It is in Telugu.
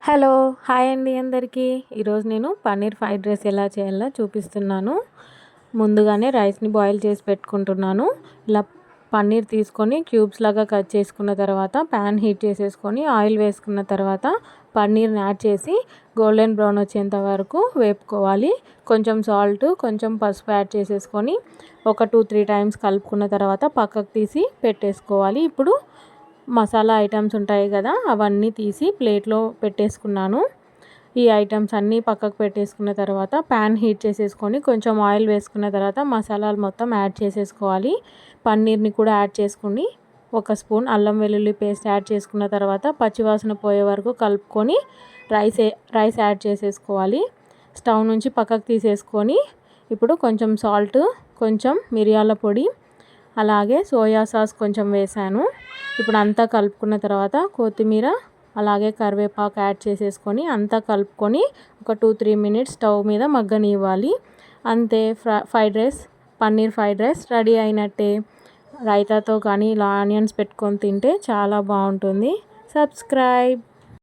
హలో! హాయ్ అండి అందరికీ. ఈరోజు నేను పన్నీర్ ఫ్రైడ్ రైస్ ఎలా చేయాలో చూపిస్తున్నాను. ముందుగానే రైస్‌ని బాయిల్ చేసి పెట్టుకుంటున్నాను. ఇలా పన్నీర్ తీసుకొని క్యూబ్స్ లాగా కట్ చేసుకున్న తర్వాత ప్యాన్ హీట్ చేసేసుకొని ఆయిల్ వేసుకున్న తర్వాత పన్నీర్‌ని యాడ్ చేసి గోల్డెన్ బ్రౌన్ వచ్చేంత వరకు వేపుకోవాలి. కొంచెం సాల్ట్, కొంచెం పసుపు యాడ్ చేసేసుకొని ఒక 2, 3 టైమ్స్ కలుపుకున్న తర్వాత పక్కకు తీసి పెట్టేసుకోవాలి. ఇప్పుడు మసాలా ఐటమ్స్ ఉంటాయి కదా, అవన్నీ తీసి ప్లేట్లో పెట్టేసుకున్నాను. ఈ ఐటమ్స్ అన్నీ పక్కకు పెట్టేసుకున్న తర్వాత ప్యాన్ హీట్ చేసేసుకొని కొంచెం ఆయిల్ వేసుకున్న తర్వాత మసాలాలు మొత్తం యాడ్ చేసేసుకోవాలి. పన్నీర్ని కూడా యాడ్ చేసుకుని ఒక స్పూన్ అల్లం వెల్లుల్లి పేస్ట్ యాడ్ చేసుకున్న తర్వాత పచ్చివాసన పోయే వరకు కలుపుకొని రైస్ యాడ్ చేసేసుకోవాలి. స్టవ్ నుంచి పక్కకు తీసేసుకొని ఇప్పుడు కొంచెం సాల్ట్, కొంచెం మిరియాల పొడి, అలాగే సోయా సాస్ కొంచెం వేసాను. ఇప్పుడు అంతా కలుపుకున్న తర్వాత కొత్తిమీర అలాగే కరివేపాకు యాడ్ చేసేసుకొని అంతా కలుపుకొని ఒక 2-3 మినిట్స్ స్టవ్ మీద మగ్గనివ్వాలి. అంతే పన్నీర్ ఫ్రైడ్ రైస్ రెడీ అయినట్టే. రైతాతో కానీ ఇలా ఆనియన్స్ పెట్టుకొని తింటే చాలా బాగుంటుంది. సబ్స్క్రైబ్.